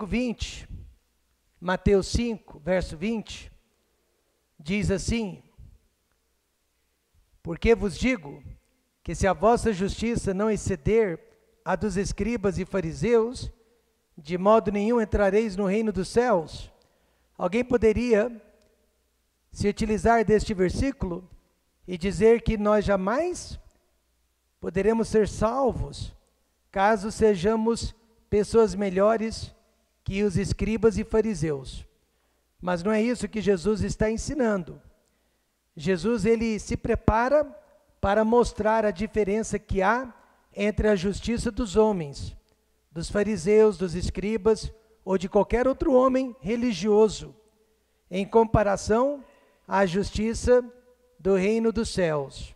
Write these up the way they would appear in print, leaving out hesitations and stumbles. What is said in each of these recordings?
20, Mateus 5, verso 20, diz assim: porque vos digo que se a vossa justiça não exceder a dos escribas e fariseus, de modo nenhum entrareis no reino dos céus. Alguém poderia se utilizar deste versículo e dizer que nós jamais poderemos ser salvos caso sejamos pessoas melhores que os escribas e fariseus. Mas não é isso que Jesus está ensinando. Jesus, ele se prepara para mostrar a diferença que há entre a justiça dos homens, dos fariseus, dos escribas ou de qualquer outro homem religioso, em comparação à justiça do reino dos céus.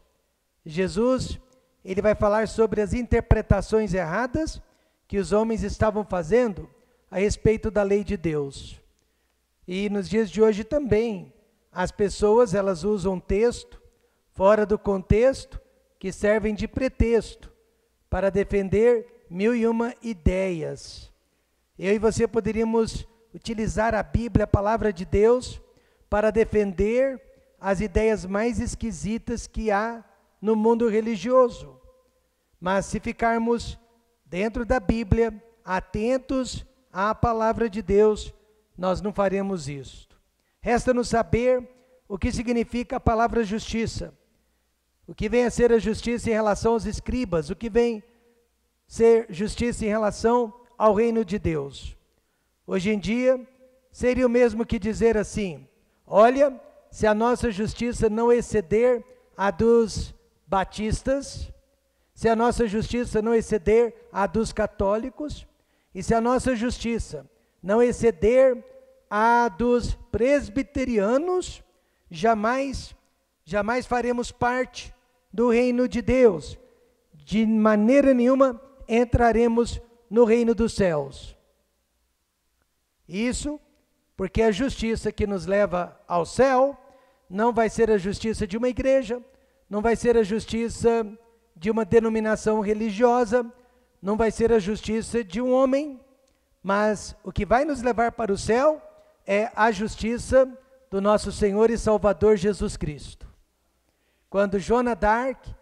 Jesus, ele vai falar sobre as interpretações erradas que os homens estavam fazendo a respeito da lei de Deus. E nos dias de hoje também, as pessoas, elas usam texto fora do contexto, que servem de pretexto para defender mil e uma ideias. Eu e você poderíamos utilizar a Bíblia, a palavra de Deus, para defender as ideias mais esquisitas que há no mundo religioso. Mas se ficarmos dentro da Bíblia, atentos à palavra de Deus, nós não faremos isto. Resta-nos saber o que significa a palavra justiça. O que vem a ser a justiça em relação aos escribas, o que vem ser justiça em relação ao reino de Deus. Hoje em dia, seria o mesmo que dizer assim: olha, se a nossa justiça não exceder a dos batistas, se a nossa justiça não exceder a dos católicos, e se a nossa justiça não exceder a dos presbiterianos, jamais faremos parte do reino de Deus. De maneira nenhuma entraremos no reino dos céus. Isso porque a justiça que nos leva ao céu não vai ser a justiça de uma igreja, não vai ser a justiça de uma denominação religiosa, não vai ser a justiça de um homem, mas o que vai nos levar para o céu é a justiça do nosso Senhor e Salvador Jesus Cristo. Quando Joana d'Arc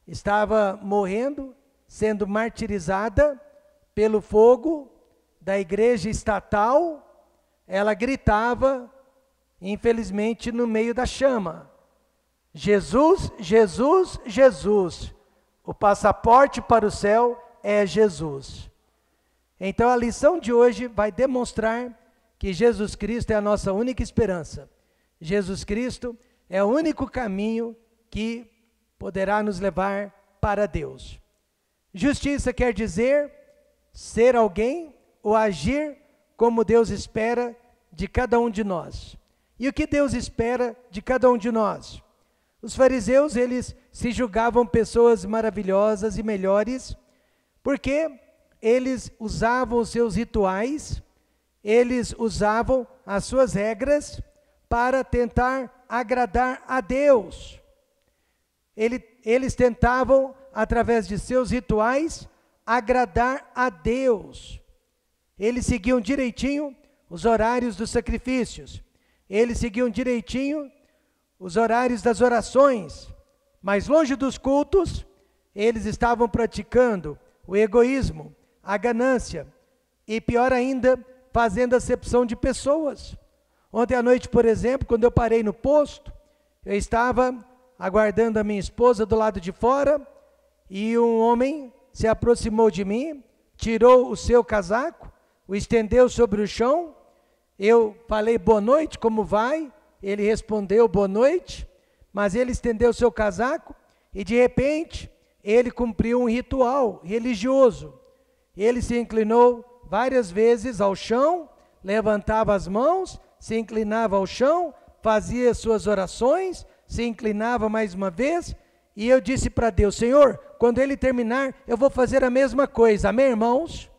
estava morrendo, sendo martirizada pelo fogo da igreja estatal, ela gritava, infelizmente, no meio da chama: Jesus, Jesus, Jesus. O passaporte para o céu é Jesus. Então a lição de hoje vai demonstrar que Jesus Cristo é a nossa única esperança. Jesus Cristo é o único caminho que poderá nos levar para Deus. Justiça quer dizer ser alguém ou agir como Deus espera de cada um de nós. E o que Deus espera de cada um de nós? Os fariseus, eles se julgavam pessoas maravilhosas e melhores, porque eles usavam os seus rituais, eles usavam as suas regras para tentar agradar a Deus. Eles tentavam, através de seus rituais, agradar a Deus. Eles seguiam direitinho os horários dos sacrifícios. Eles seguiam direitinho os horários das orações. Mas longe dos cultos, eles estavam praticando o egoísmo, a ganância e, pior ainda, fazendo acepção de pessoas. Ontem à noite, por exemplo, quando eu parei no posto, eu estava aguardando a minha esposa do lado de fora e um homem se aproximou de mim, tirou o seu casaco, o estendeu sobre o chão. Eu falei: boa noite, como vai? Ele respondeu: boa noite, mas ele estendeu o seu casaco e de repente ele cumpriu um ritual religioso. Ele se inclinou várias vezes ao chão, levantava as mãos, se inclinava ao chão, fazia suas orações, se inclinava mais uma vez, e eu disse para Deus: Senhor, quando ele terminar, eu vou fazer a mesma coisa. Amém, irmãos?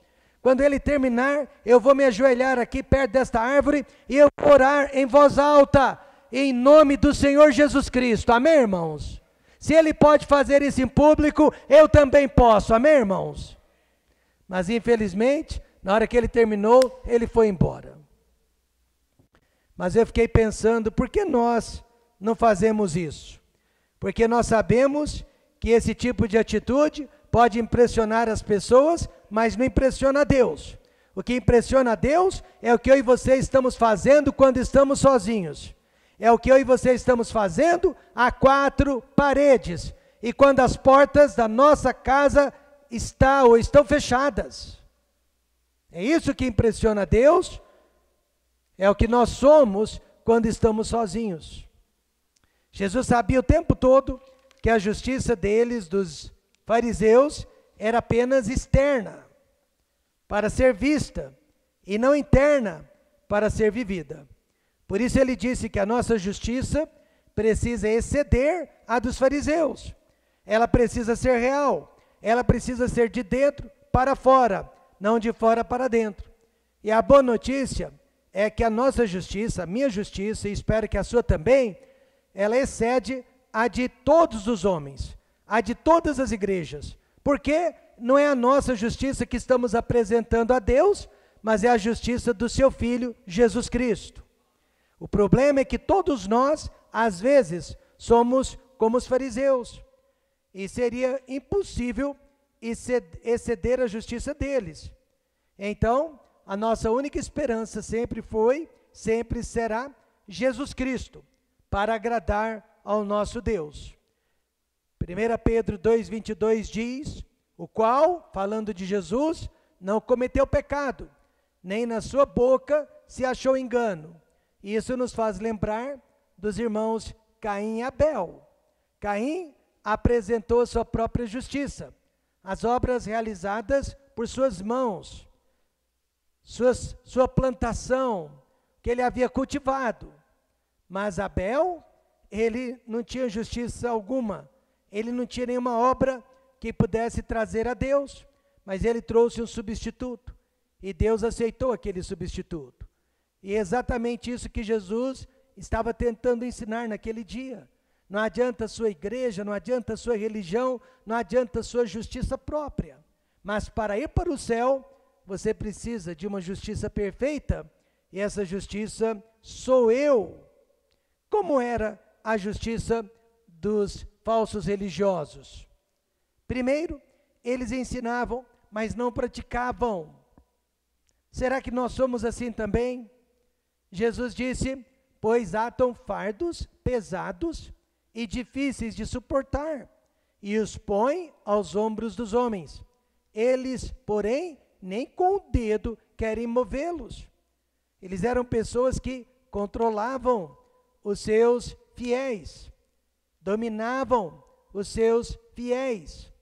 Quando ele terminar, eu vou me ajoelhar aqui perto desta árvore e eu vou orar em voz alta, em nome do Senhor Jesus Cristo. Amém, irmãos? Se ele pode fazer isso em público, eu também posso. Amém, irmãos? Mas infelizmente, Na hora que ele terminou, ele foi embora. Mas eu fiquei pensando, por que nós não fazemos isso? Porque nós sabemos que esse tipo de atitude pode impressionar as pessoas, mas não impressiona a Deus. O que impressiona a Deus é o que eu e você estamos fazendo quando estamos sozinhos. É o que eu e você estamos fazendo a quatro paredes. E quando as portas da nossa casa estão fechadas. É isso que impressiona a Deus. É o que nós somos quando estamos sozinhos. Jesus sabia o tempo todo que a justiça deles, dos fariseus, era apenas externa, para ser vista, e não interna, para ser vivida. Por isso ele disse que a nossa justiça precisa exceder a dos fariseus. Ela precisa ser real, ela precisa ser de dentro para fora, não de fora para dentro. E a boa notícia é que a nossa justiça, a minha justiça, e espero que a sua também, ela excede a de todos os homens, a de todas as igrejas. Porque não é a nossa justiça que estamos apresentando a Deus, mas é a justiça do seu Filho, Jesus Cristo. O problema é que todos nós, às vezes, somos como os fariseus. E seria impossível exceder a justiça deles. Então, a nossa única esperança sempre foi, sempre será, Jesus Cristo, para agradar ao nosso Deus. 1 Pedro 2,22 diz, o qual, falando de Jesus, não cometeu pecado, nem na sua boca se achou engano. Isso nos faz lembrar dos irmãos Caim e Abel. Caim apresentou sua própria justiça, as obras realizadas por suas mãos, sua plantação, que ele havia cultivado. Mas Abel, ele não tinha justiça alguma, ele não tinha nenhuma obra que pudesse trazer a Deus, mas ele trouxe um substituto, e Deus aceitou aquele substituto. E é exatamente isso que Jesus estava tentando ensinar naquele dia. Não adianta a sua igreja, não adianta a sua religião, não adianta a sua justiça própria. Mas para ir para o céu, você precisa de uma justiça perfeita, e essa justiça sou eu. Como era a justiça dos falsos religiosos? Primeiro, eles ensinavam, mas não praticavam. Será que nós somos assim também? Jesus disse, pois atam fardos pesados e difíceis de suportar, e os põe aos ombros dos homens. Eles, porém, nem com o dedo querem movê-los. Eles eram pessoas que controlavam os seus fiéis, dominavam os seus fiéis.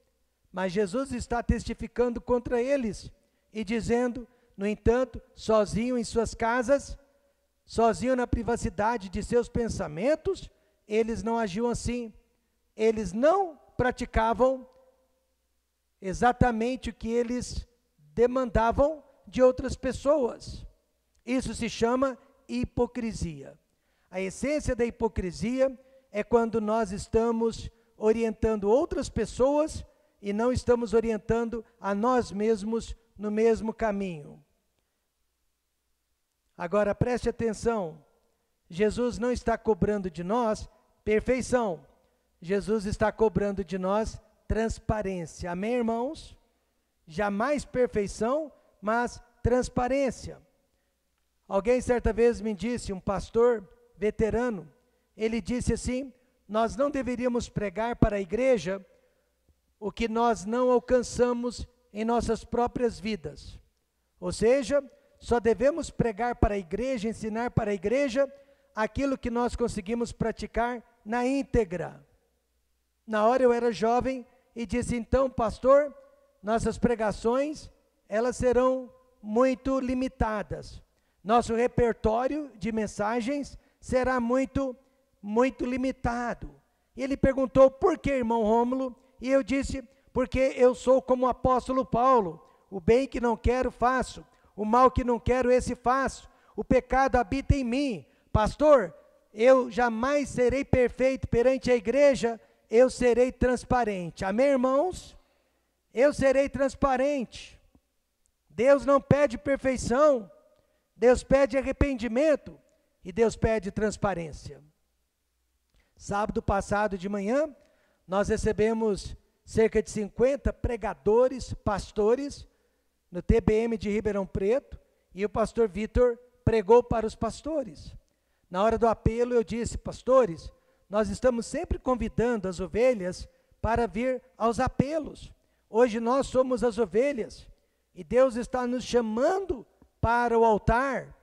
Mas Jesus está testificando contra eles e dizendo, no entanto, sozinho em suas casas, sozinho na privacidade de seus pensamentos, eles não agiam assim. Eles não praticavam exatamente o que eles demandavam de outras pessoas. Isso se chama hipocrisia. A essência da hipocrisia é quando nós estamos orientando outras pessoas e não estamos orientando a nós mesmos no mesmo caminho. Agora preste atenção, Jesus não está cobrando de nós perfeição, Jesus está cobrando de nós transparência. Amém, irmãos? Jamais perfeição, mas transparência. Alguém certa vez me disse, um pastor veterano, ele disse assim, nós não deveríamos pregar para a igreja o que nós não alcançamos em nossas próprias vidas. Ou seja, só devemos pregar para a igreja, ensinar para a igreja, aquilo que nós conseguimos praticar na íntegra. Na hora eu era jovem e disse, então, pastor, nossas pregações, elas serão muito limitadas. Nosso repertório de mensagens será muito limitado. E ele perguntou, por que, irmão Rômulo? E eu disse, porque eu sou como o apóstolo Paulo, o bem que não quero faço, o mal que não quero esse faço, o pecado habita em mim. Pastor, eu jamais serei perfeito perante a igreja, eu serei transparente. Amém, irmãos? Eu serei transparente. Deus não pede perfeição, Deus pede arrependimento e Deus pede transparência. Sábado passado de manhã, nós recebemos cerca de 50 pregadores, pastores, no TBM de Ribeirão Preto, e o pastor Vitor pregou para os pastores. Na hora do apelo eu disse: pastores, nós estamos sempre convidando as ovelhas para vir aos apelos. Hoje nós somos as ovelhas e Deus está nos chamando para o altar.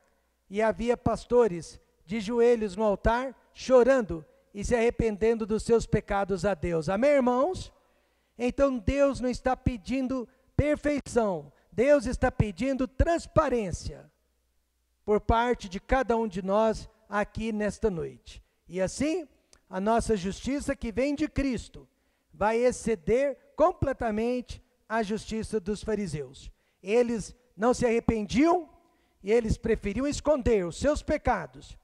E havia pastores de joelhos no altar, chorando e se arrependendo dos seus pecados a Deus. Amém, irmãos? Então Deus não está pedindo perfeição, Deus está pedindo transparência por parte de cada um de nós aqui nesta noite. E assim, a nossa justiça que vem de Cristo vai exceder completamente a justiça dos fariseus. Eles não se arrependiam e eles preferiam esconder os seus pecados.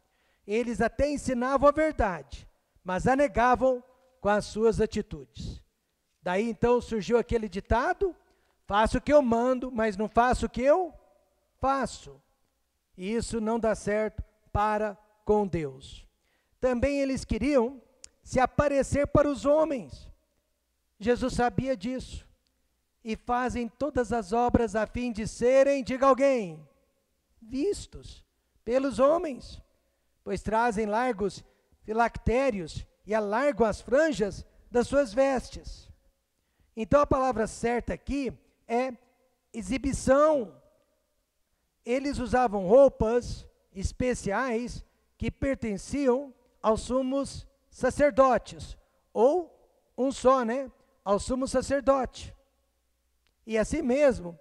Eles até ensinavam a verdade, mas a negavam com as suas atitudes. Daí então surgiu aquele ditado: faço o que eu mando, mas não faço o que eu faço. E isso não dá certo para com Deus. Também eles queriam se aparecer para os homens. Jesus sabia disso. E fazem todas as obras a fim de serem, diga alguém, vistos pelos homens, pois trazem largos filactérios e alargam as franjas das suas vestes. Então a palavra certa aqui é exibição. Eles usavam roupas especiais que pertenciam aos sumos sacerdotes, ou um só, ao sumo sacerdote. E assim mesmo,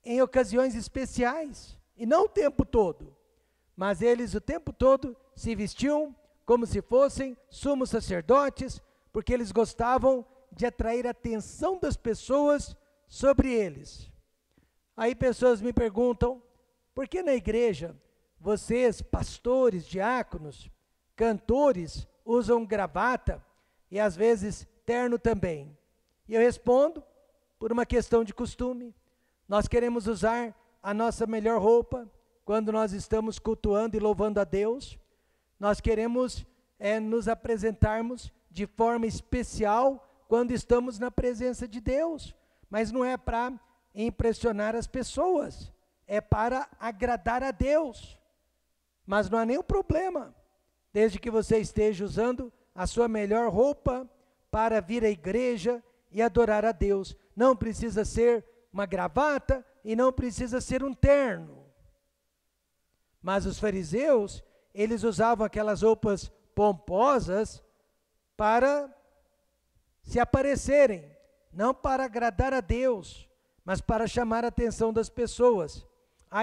em ocasiões especiais, e não o tempo todo, mas eles o tempo todo se vestiam como se fossem sumos sacerdotes, porque eles gostavam de atrair a atenção das pessoas sobre eles. Aí pessoas me perguntam: por que na igreja vocês, pastores, diáconos, cantores, usam gravata e às vezes terno também? E eu respondo: por uma questão de costume. Nós queremos usar a nossa melhor roupa quando nós estamos cultuando e louvando a Deus. Nós queremos nos apresentarmos de forma especial quando estamos na presença de Deus. Mas não é para impressionar as pessoas, é para agradar a Deus. Mas não há nenhum problema, desde que você esteja usando a sua melhor roupa para vir à igreja e adorar a Deus. Não precisa ser uma gravata e não precisa ser um terno. Mas os fariseus, eles usavam aquelas roupas pomposas para se aparecerem, não para agradar a Deus, mas para chamar a atenção das pessoas.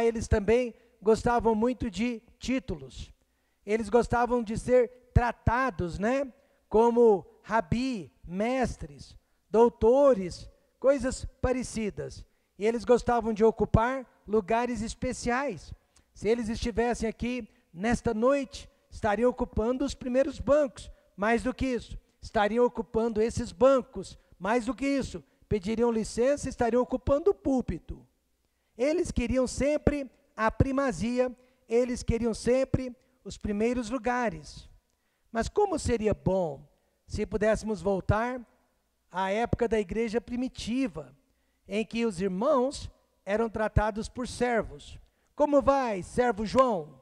Eles também gostavam muito de títulos. Eles gostavam de ser tratados, como rabi, mestres, doutores, coisas parecidas. E eles gostavam de ocupar lugares especiais. Se eles estivessem aqui nesta noite, estariam ocupando os primeiros bancos. Mais do que isso, estariam ocupando esses bancos. Mais do que isso, pediriam licença e estariam ocupando o púlpito. Eles queriam sempre a primazia, eles queriam sempre os primeiros lugares. Mas como seria bom se pudéssemos voltar à época da igreja primitiva, em que os irmãos eram tratados por servos. Como vai, servo João?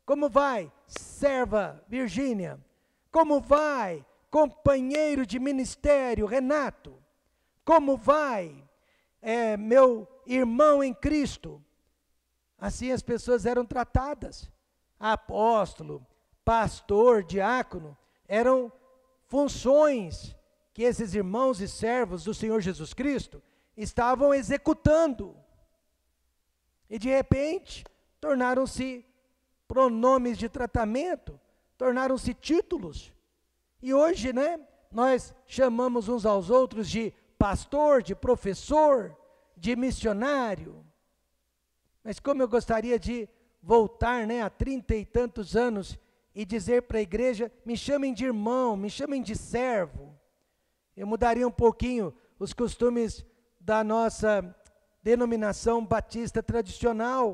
Como vai, serva Virgínia? Como vai, companheiro de ministério Renato? Como vai, meu irmão em Cristo? Assim as pessoas eram tratadas. Apóstolo, pastor, diácono, eram funções que esses irmãos e servos do Senhor Jesus Cristo estavam executando. E de repente, tornaram-se pronomes de tratamento, tornaram-se títulos. E hoje, nós chamamos uns aos outros de pastor, de professor, de missionário. Mas como eu gostaria de voltar, há 30 e tantos anos e dizer para a igreja: me chamem de irmão, me chamem de servo. Eu mudaria um pouquinho os costumes da nossa denominação batista tradicional.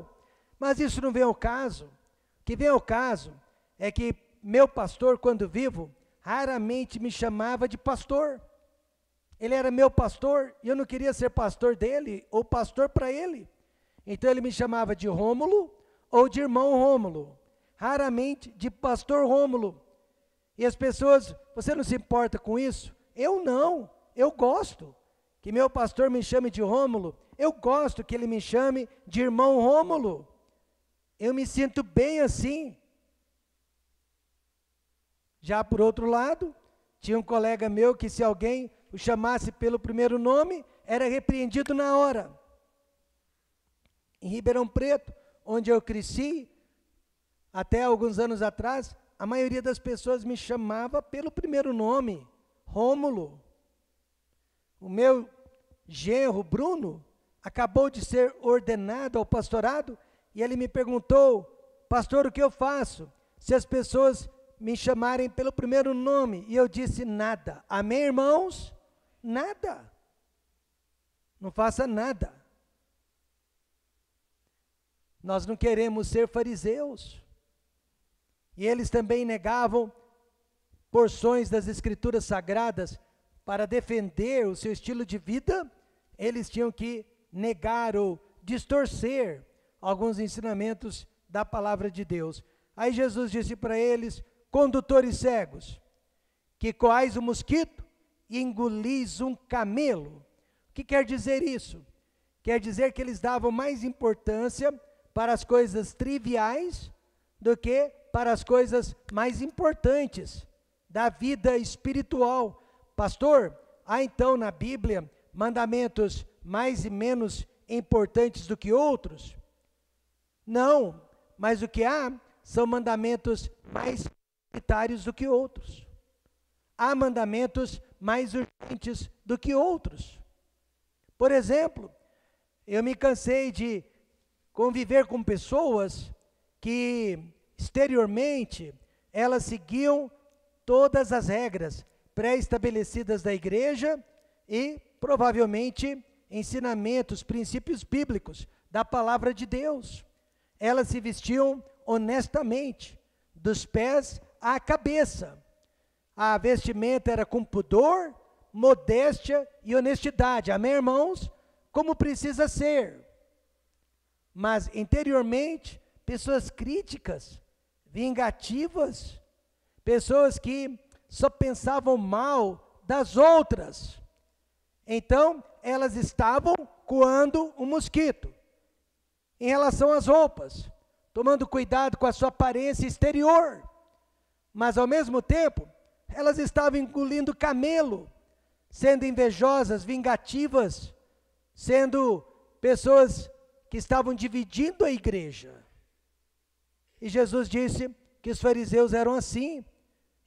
Mas isso não vem ao caso. O que vem ao caso é que meu pastor, quando vivo, raramente me chamava de pastor. Ele era meu pastor e eu não queria ser pastor dele ou pastor para ele. Então ele me chamava de Rômulo ou de irmão Rômulo. Raramente de pastor Rômulo. E as pessoas, você não se importa com isso? Eu não, eu gosto que meu pastor me chame de Rômulo. Eu gosto que ele me chame de irmão Rômulo. Eu me sinto bem assim. Já por outro lado, tinha um colega meu que se alguém o chamasse pelo primeiro nome, era repreendido na hora. Em Ribeirão Preto, onde eu cresci, até alguns anos atrás, a maioria das pessoas me chamava pelo primeiro nome, Rômulo. O meu genro, Bruno, acabou de ser ordenado ao pastorado, e ele me perguntou, pastor, o que eu faço se as pessoas me chamarem pelo primeiro nome? E eu disse, nada. Amém, irmãos? Nada. Não faça nada. Nós não queremos ser fariseus. E eles também negavam porções das escrituras sagradas para defender o seu estilo de vida. Eles tinham que negar ou distorcer alguns ensinamentos da palavra de Deus. Aí Jesus disse para eles, condutores cegos, que coais um mosquito e engolis um camelo. O que quer dizer isso? Quer dizer que eles davam mais importância para as coisas triviais do que para as coisas mais importantes da vida espiritual. Pastor, há então na Bíblia mandamentos mais e menos importantes do que outros? Não, mas o que há são mandamentos mais prioritários do que outros. Há mandamentos mais urgentes do que outros. Por exemplo, eu me cansei de conviver com pessoas que exteriormente elas seguiam todas as regras pré-estabelecidas da igreja e provavelmente ensinamentos, princípios bíblicos da palavra de Deus. Elas se vestiam honestamente, dos pés à cabeça. A vestimenta era com pudor, modéstia e honestidade. Amém, irmãos? Como precisa ser. Mas interiormente, pessoas críticas, vingativas, pessoas que só pensavam mal das outras. Então, elas estavam coando um mosquito. Em relação às roupas, tomando cuidado com a sua aparência exterior. Mas ao mesmo tempo, elas estavam engolindo camelo, sendo invejosas, vingativas, sendo pessoas que estavam dividindo a igreja. E Jesus disse que os fariseus eram assim.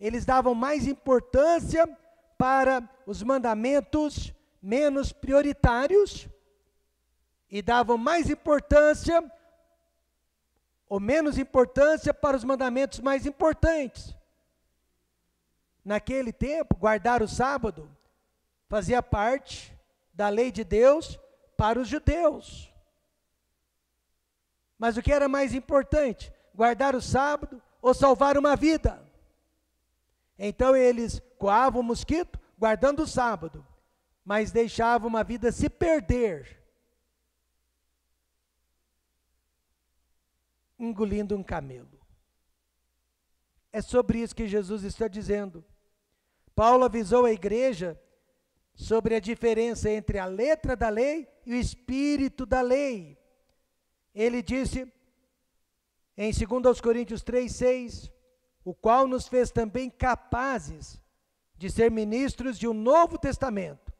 Eles davam mais importância para os mandamentos menos prioritários e davam mais importância ou menos importância para os mandamentos mais importantes. Naquele tempo, guardar o sábado fazia parte da lei de Deus para os judeus. Mas o que era mais importante? Guardar o sábado ou salvar uma vida? Então eles coavam o mosquito guardando o sábado, mas deixavam uma vida se perder, engolindo um camelo. É sobre isso que Jesus está dizendo. Paulo avisou a igreja sobre a diferença entre a letra da lei e o espírito da lei. Ele disse em 2 Coríntios 3:6, o qual nos fez também capazes de ser ministros de um novo testamento,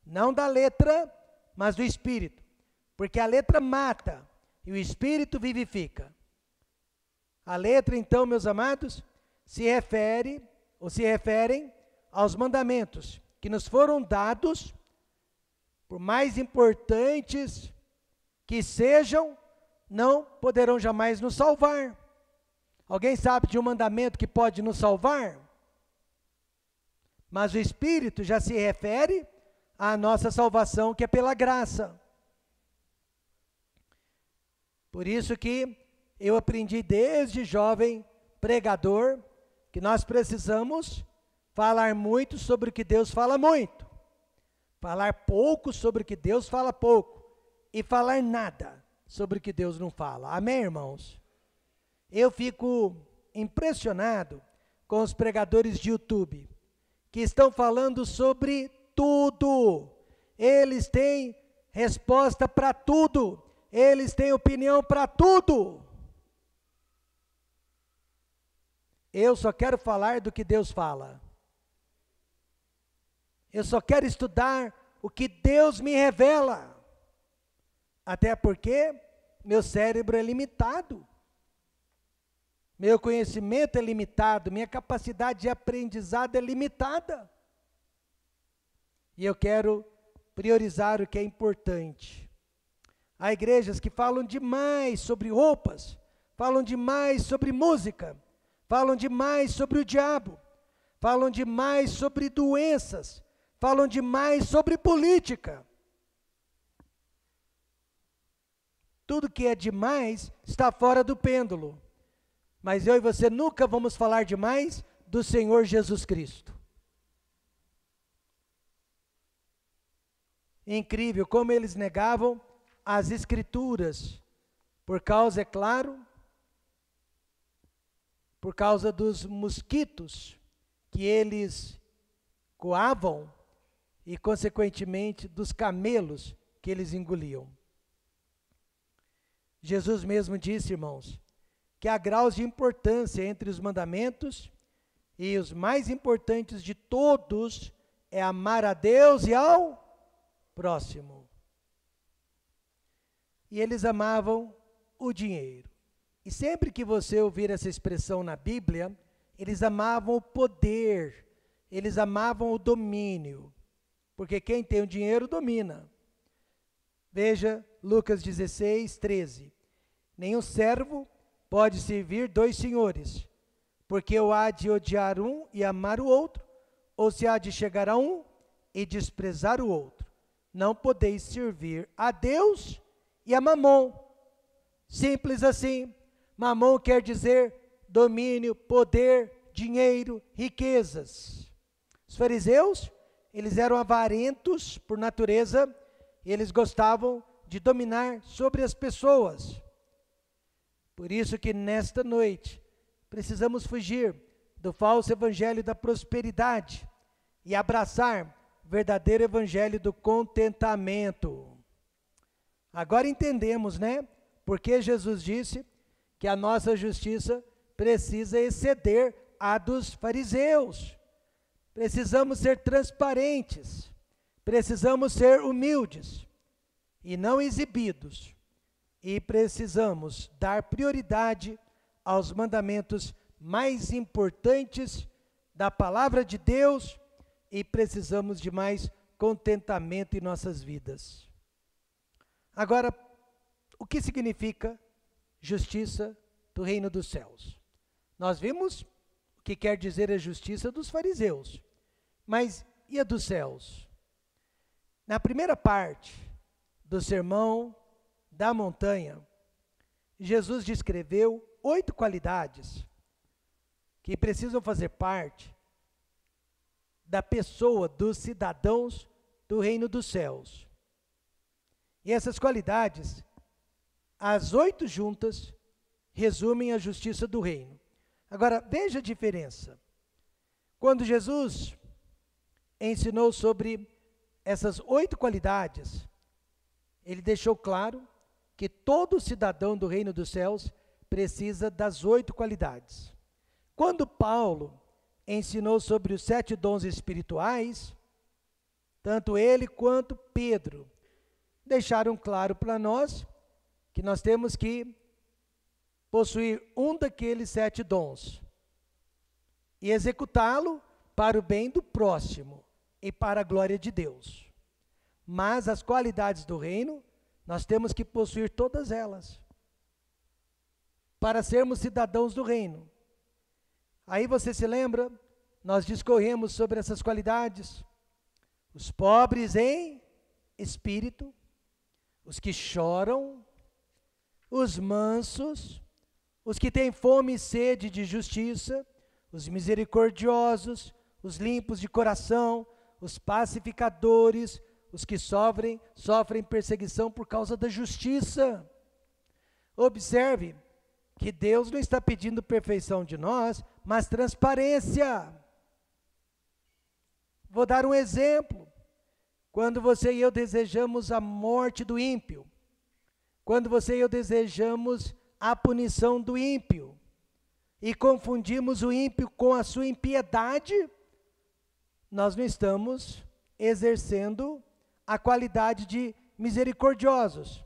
não da letra, mas do espírito, porque a letra mata e o espírito vivifica. A letra, então, meus amados, se referem aos mandamentos que nos foram dados, por mais importantes que sejam, não poderão jamais nos salvar. Alguém sabe de um mandamento que pode nos salvar? Mas o Espírito já se refere à nossa salvação, que é pela graça. Por isso que eu aprendi desde jovem pregador que nós precisamos falar muito sobre o que Deus fala muito, falar pouco sobre o que Deus fala pouco e falar nada sobre o que Deus não fala. Amém, irmãos? Eu fico impressionado com os pregadores de YouTube, que estão falando sobre tudo. Eles têm resposta para tudo. Eles têm opinião para tudo. Eu só quero falar do que Deus fala. Eu só quero estudar o que Deus me revela. Até porque meu cérebro é limitado. Meu conhecimento é limitado, minha capacidade de aprendizado é limitada. E eu quero priorizar o que é importante. Há igrejas que falam demais sobre roupas, falam demais sobre música, falam demais sobre o diabo, falam demais sobre doenças, falam demais sobre política. Tudo que é demais está fora do pêndulo. Mas eu e você nunca vamos falar demais do Senhor Jesus Cristo. Incrível como eles negavam as Escrituras, por causa, é claro, por causa dos mosquitos que eles coavam e, consequentemente, dos camelos que eles engoliam. Jesus mesmo disse, irmãos, que há graus de importância entre os mandamentos e os mais importantes de todos é amar a Deus e ao próximo. E eles amavam o dinheiro. E sempre que você ouvir essa expressão na Bíblia, eles amavam o poder, eles amavam o domínio, porque quem tem o dinheiro domina. Veja Lucas 16, 13. Nenhum servo pode servir dois senhores, porque ou há de odiar um e amar o outro, ou se há de chegar a um e desprezar o outro. Não podeis servir a Deus e a Mamon. Simples assim. Mamon quer dizer domínio, poder, dinheiro, riquezas. Os fariseus, eles eram avarentos por natureza, e eles gostavam de dominar sobre as pessoas. Por isso que nesta noite precisamos fugir do falso evangelho da prosperidade e abraçar o verdadeiro evangelho do contentamento. Agora entendemos, né? Porque Jesus disse que a nossa justiça precisa exceder a dos fariseus. Precisamos ser transparentes, precisamos ser humildes e não exibidos. E precisamos dar prioridade aos mandamentos mais importantes da palavra de Deus e precisamos de mais contentamento em nossas vidas. Agora, o que significa justiça do reino dos céus? Nós vimos o que quer dizer a justiça dos fariseus, mas e a dos céus? Na primeira parte do sermão da montanha, Jesus descreveu 8 qualidades que precisam fazer parte da pessoa, dos cidadãos do reino dos céus. E essas qualidades, as 8 juntas, resumem a justiça do reino. Agora, veja a diferença. Quando Jesus ensinou sobre essas 8 qualidades, ele deixou claro que todo cidadão do reino dos céus precisa das 8 qualidades. Quando Paulo ensinou sobre os 7 dons espirituais, tanto ele quanto Pedro deixaram claro para nós que nós temos que possuir um daqueles 7 dons e executá-lo para o bem do próximo e para a glória de Deus. Mas as qualidades do reino, nós temos que possuir todas elas para sermos cidadãos do reino. Aí você se lembra, nós discorremos sobre essas qualidades. Os pobres em espírito, os que choram, os mansos, os que têm fome e sede de justiça, os misericordiosos, os limpos de coração, os pacificadores, os que sofrem perseguição por causa da justiça. Observe que Deus não está pedindo perfeição de nós, mas transparência. Vou dar um exemplo. Quando você e eu desejamos a morte do ímpio, quando você e eu desejamos a punição do ímpio, e confundimos o ímpio com a sua impiedade, nós não estamos exercendo a qualidade de misericordiosos,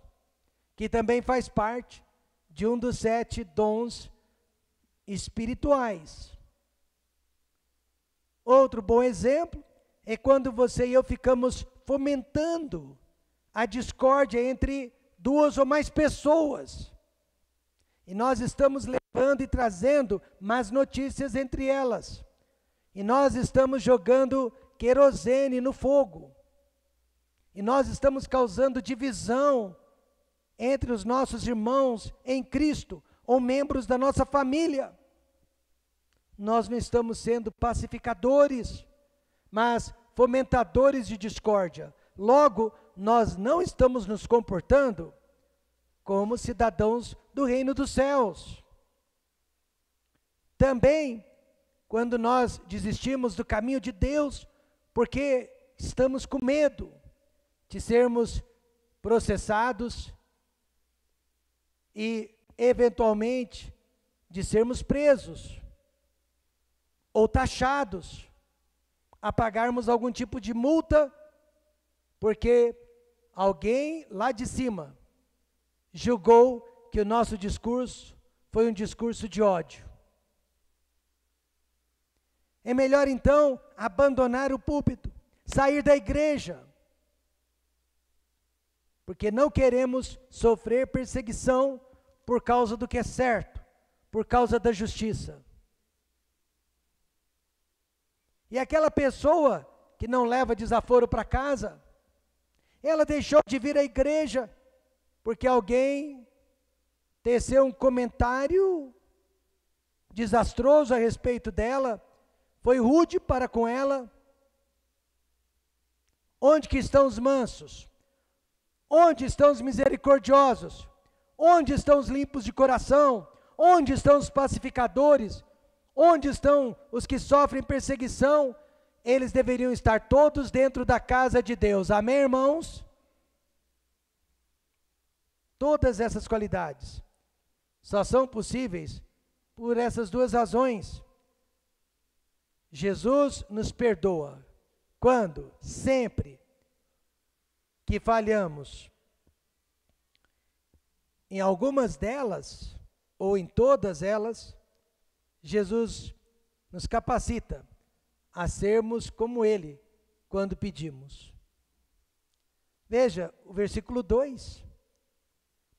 que também faz parte de um dos 7 dons espirituais. Outro bom exemplo é quando você e eu ficamos fomentando a discórdia entre 2 ou mais pessoas. E nós estamos levando e trazendo más notícias entre elas. E nós estamos jogando querosene no fogo. E nós estamos causando divisão entre os nossos irmãos em Cristo, ou membros da nossa família. Nós não estamos sendo pacificadores, mas fomentadores de discórdia. Logo, nós não estamos nos comportando como cidadãos do reino dos céus. Também, quando nós desistimos do caminho de Deus, porque estamos com medo de sermos processados e, eventualmente, de sermos presos ou taxados, a pagarmos algum tipo de multa, porque alguém lá de cima julgou que o nosso discurso foi um discurso de ódio. É melhor então abandonar o púlpito, sair da igreja, porque não queremos sofrer perseguição por causa do que é certo, por causa da justiça. E aquela pessoa que não leva desaforo para casa, ela deixou de vir à igreja, porque alguém teceu um comentário desastroso a respeito dela, foi rude para com ela. Onde que estão os mansos? Onde estão os misericordiosos? Onde estão os limpos de coração? Onde estão os pacificadores? Onde estão os que sofrem perseguição? Eles deveriam estar todos dentro da casa de Deus. Amém, irmãos? Todas essas qualidades só são possíveis por essas 2 razões. Jesus nos perdoa. Quando? Sempre que falhamos. Em algumas delas, ou em todas elas, Jesus nos capacita a sermos como Ele, quando pedimos. Veja o versículo 2.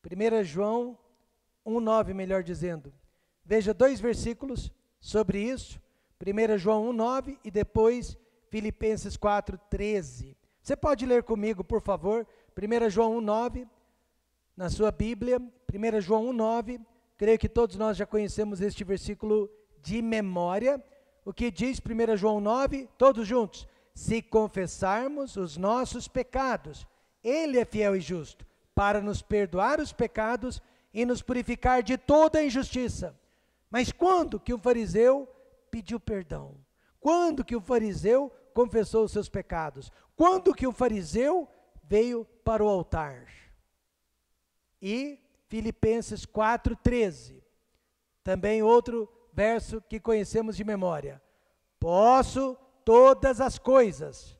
1 João 1,9, melhor dizendo. Veja 2 versículos sobre isso. 1 João 1,9 e depois Filipenses 4,13. Você pode ler comigo, por favor, 1 João 1,9, na sua Bíblia, 1 João 1,9. Creio que todos nós já conhecemos este versículo de memória. O que diz 1 João 9? Todos juntos. Se confessarmos os nossos pecados, Ele é fiel e justo para nos perdoar os pecados e nos purificar de toda a injustiça. Mas quando que o fariseu pediu perdão? Quando que o fariseu confessou os seus pecados? Quando que o fariseu veio para o altar? E Filipenses 4,13, também outro verso que conhecemos de memória. Posso todas as coisas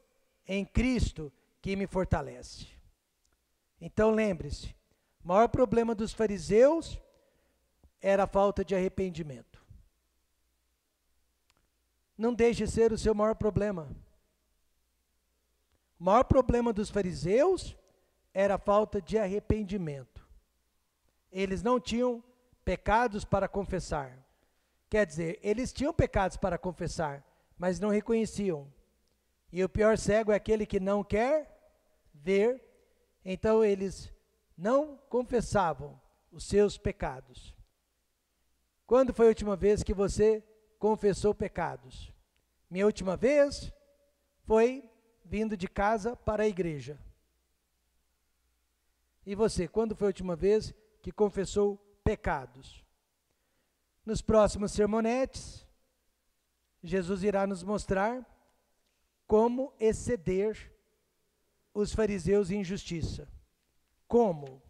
em Cristo que me fortalece. Então lembre-se, o maior problema dos fariseus era a falta de arrependimento. Não deixe ser o seu maior problema. O maior problema dos fariseus era a falta de arrependimento. Eles não tinham pecados para confessar. Quer dizer, eles tinham pecados para confessar, mas não reconheciam. E o pior cego é aquele que não quer ver. Então eles não confessavam, os seus pecados. Quando foi a última vez que você confessou pecados? Minha última vez foi vindo de casa para a igreja. E você, quando foi a última vez que confessou pecados? Nos próximos sermonetes, Jesus irá nos mostrar como exceder os fariseus em justiça. Como?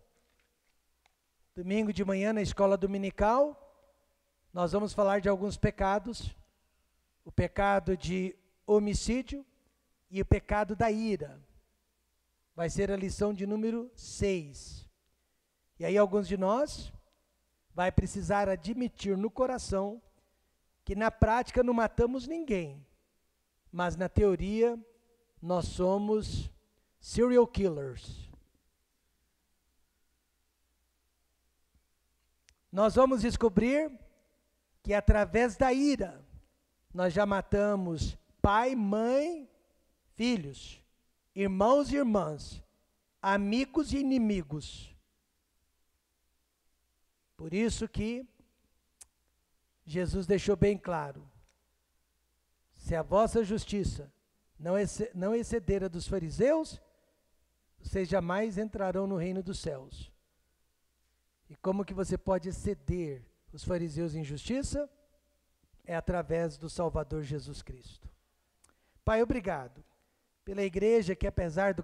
Domingo de manhã, na escola dominical, nós vamos falar de alguns pecados: o pecado de homicídio e o pecado da ira. Vai ser a lição de número 6. E aí alguns de nós vai precisar admitir no coração que na prática não matamos ninguém, mas na teoria nós somos serial killers. Nós vamos descobrir que através da ira nós já matamos pai, mãe, filhos, irmãos e irmãs, amigos e inimigos. Por isso que Jesus deixou bem claro: se a vossa justiça não exceder a dos fariseus, vocês jamais entrarão no reino dos céus. E como que você pode exceder os fariseus em justiça? É através do Salvador Jesus Cristo. Pai, obrigado pela igreja que, apesar do